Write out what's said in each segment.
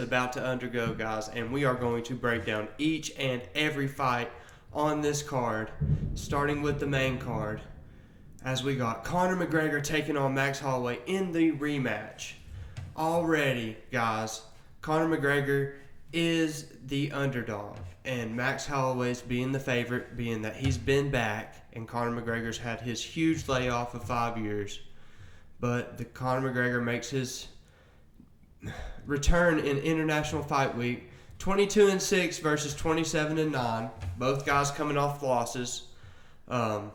About to undergo, guys, and we are going to break down each and every fight on this card, starting with the main card, as we got Conor McGregor taking on Max Holloway in the rematch. Already, guys, Conor McGregor is the underdog, and Max Holloway's being the favorite, being that he's been back, and Conor McGregor's had his huge layoff of 5 years. But the Conor McGregor makes his return in International Fight Week, 22-6 versus 27-9. Both guys coming off losses. Conor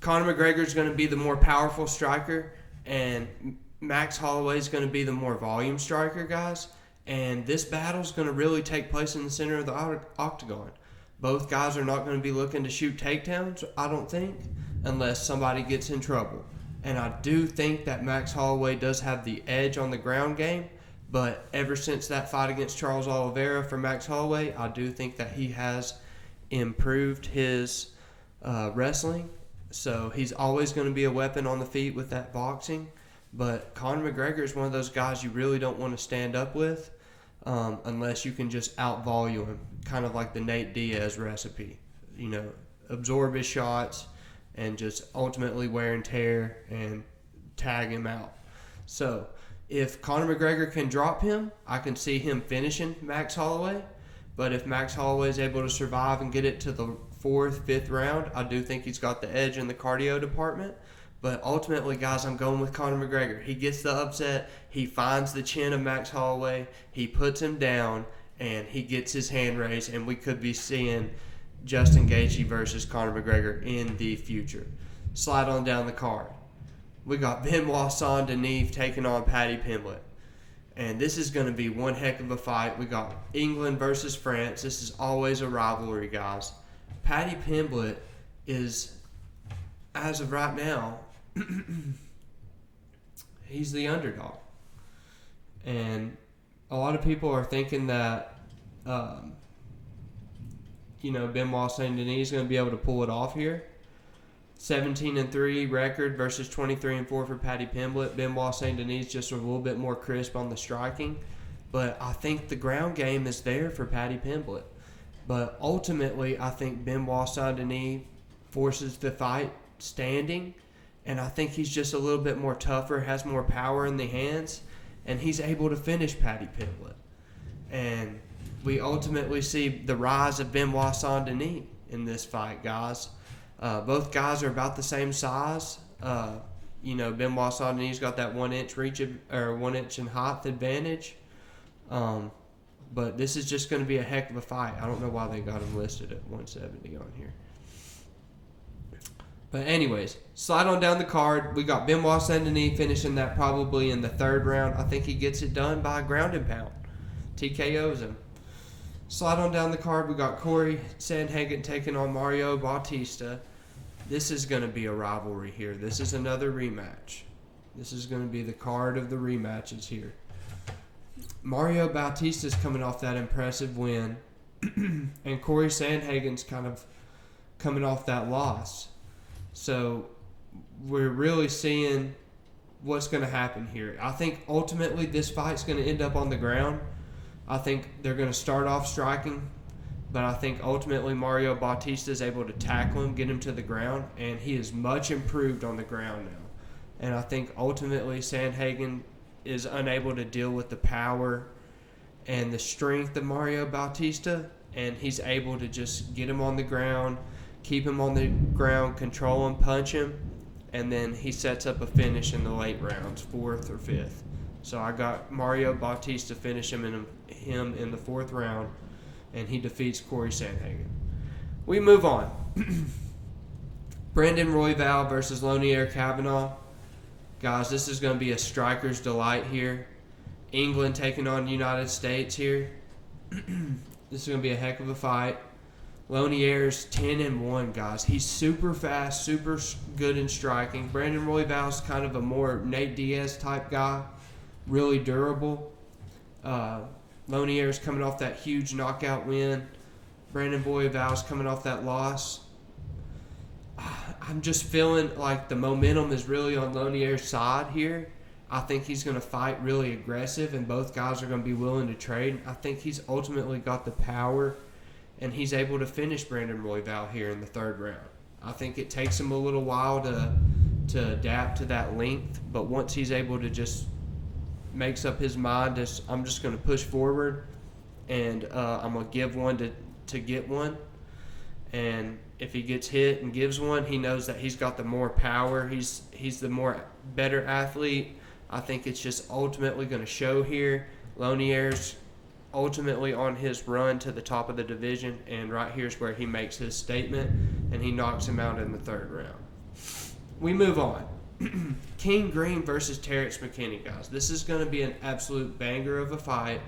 McGregor's going to be the more powerful striker, and Max Holloway's going to be the more volume striker, guys. And this battle's going to really take place in the center of the octagon. Both guys are not going to be looking to shoot takedowns, I don't think, unless somebody gets in trouble. And I do think that Max Holloway does have the edge on the ground game, but ever since that fight against Charles Oliveira for Max Holloway, I do think that he has improved his wrestling. So he's always going to be a weapon on the feet with that boxing. But Conor McGregor is one of those guys you really don't want to stand up with unless you can just out-volume him, kind of like the Nate Diaz recipe. Absorb his shots and just ultimately wear and tear and tag him out. So if Conor McGregor can drop him, I can see him finishing Max Holloway. But if Max Holloway is able to survive and get it to the 4th, 5th round, I do think he's got the edge in the cardio department. But ultimately, guys, I'm going with Conor McGregor. He gets the upset. He finds the chin of Max Holloway. He puts him down, and he gets his hand raised, and we could be seeing Justin Gaethje versus Conor McGregor in the future. Slide on down the card. We got Benoît Saint-Denis taking on Paddy Pimblett. And this is going to be one heck of a fight. We got England versus France. This is always a rivalry, guys. Paddy Pimblett is, as of right now, he's the underdog. And a lot of people are thinking that Benoît Saint-Denis is going to be able to pull it off here. 17-3 record versus 23-4 for Paddy Pimblett. Benoît Saint-Denis just a little bit more crisp on the striking. But I think the ground game is there for Paddy Pimblett. But ultimately, I think Benoît Saint-Denis forces the fight standing. And I think he's just a little bit more tougher, has more power in the hands. And he's able to finish Paddy Pimblett. And we ultimately see the rise of Benoît Saint-Denis in this fight, guys. Both guys are about the same size. Benoît Saint-Denis got that 1 inch reach or 1 inch in height advantage. But this is just going to be a heck of a fight. I don't know why they got him listed at 170 on here. But anyways, slide on down the card. We got Benoît Saint-Denis finishing that probably in the 3rd round. I think he gets it done by a ground and pound. TKOs him. Slide on down the card. We got Cory Sandhagen taking on Mario Bautista. This is going to be a rivalry here. This is another rematch. This is going to be the card of the rematches here. Mario Bautista's coming off that impressive win. And Cory Sandhagen's kind of coming off that loss. So we're really seeing what's going to happen here. I think ultimately this fight's going to end up on the ground. I think they're going to start off striking, but I think ultimately Mario Bautista is able to tackle him, get him to the ground, and he is much improved on the ground now. And I think ultimately Sandhagen is unable to deal with the power and the strength of Mario Bautista, and he's able to just get him on the ground, keep him on the ground, control him, punch him, and then he sets up a finish in the late rounds, 4th or 5th. So I got Mario Bautista finish him in the 4th round, and he defeats Cory Sandhagen. We move on. Brandon Royval versus Lonier Kavanagh. Guys, this is going to be a striker's delight here. England taking on the United States here. This is going to be a heck of a fight. Lonier's 10-1, guys. He's super fast, super good in striking. Brandon Royval's kind of a more Nate Diaz type guy. Really durable. Lonier's coming off that huge knockout win. Brandon Royval's coming off that loss. I'm just feeling like the momentum is really on Lonier's side here. I think he's going to fight really aggressive, and both guys are going to be willing to trade. I think he's ultimately got the power, and he's able to finish Brandon Royval here in the third round. I think it takes him a little while to adapt to that length, but once he's able to just makes up his mind, I'm just going to push forward, and I'm going to give one to get one. And if he gets hit and gives one, he knows that he's got the more power. He's the more better athlete. I think it's just ultimately going to show here. Lonier's ultimately on his run to the top of the division, and right here's where he makes his statement, and he knocks him out in the third round. We move on. King Green versus Terrance McKinney, guys. This is going to be an absolute banger of a fight.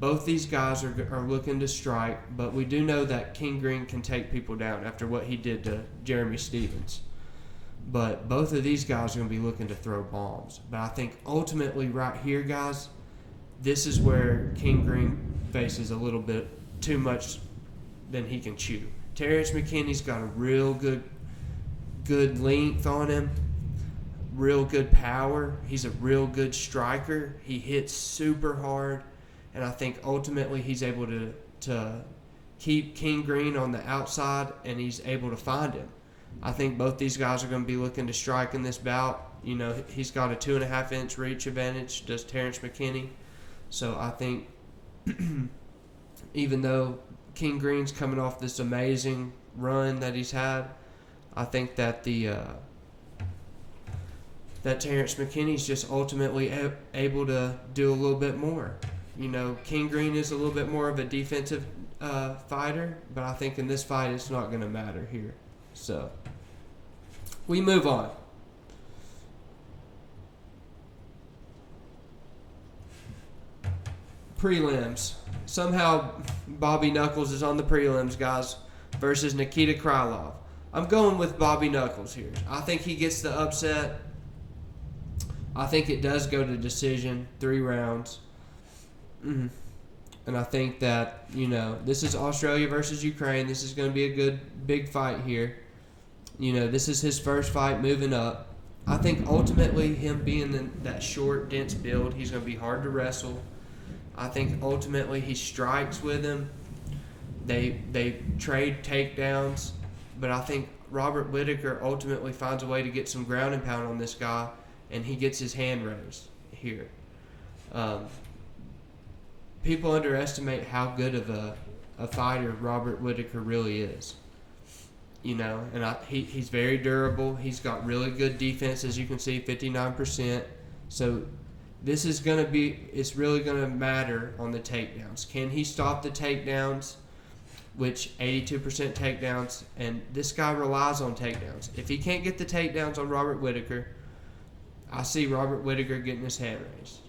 Both these guys are looking to strike, but we do know that King Green can take people down after what he did to Jeremy Stephens. But both of these guys are going to be looking to throw bombs. But I think ultimately right here, guys, this is where King Green faces a little bit too much than he can chew. Terrance McKinney's got a real good length on him, real good power. He's a real good striker. He hits super hard, and I think ultimately he's able to keep King Green on the outside, and he's able to find him. I think both these guys are going to be looking to strike in this bout. You know, he's got a 2.5-inch reach advantage, does Terrance McKinney. So I think even though King Green's coming off this amazing run that he's had, I think that that Terrance McKinney's just ultimately able to do a little bit more. You know, King Green is a little bit more of a defensive fighter, but I think in this fight it's not going to matter here. So we move on. Prelims. Somehow Bobby Knuckles is on the prelims, guys, versus Nikita Krylov. I'm going with Bobby Knuckles here. I think he gets the upset. I think it does go to decision, 3 rounds. And I think that, you know, this is Australia versus Ukraine. This is going to be a good, big fight here. You know, this is his first fight moving up. I think ultimately him being that short, dense build, he's going to be hard to wrestle. I think ultimately he strikes with him. They trade takedowns. But I think Robert Whittaker ultimately finds a way to get some ground and pound on this guy, and he gets his hand raised here. People underestimate how good of a fighter Robert Whittaker really is. You know, and he's very durable. He's got really good defense, as you can see, 59%. So this is going to be, it's really going to matter on the takedowns. Can he stop the takedowns, which 82% takedowns, and this guy relies on takedowns. If he can't get the takedowns on Robert Whittaker, I see Robert Whittaker getting his hand raised.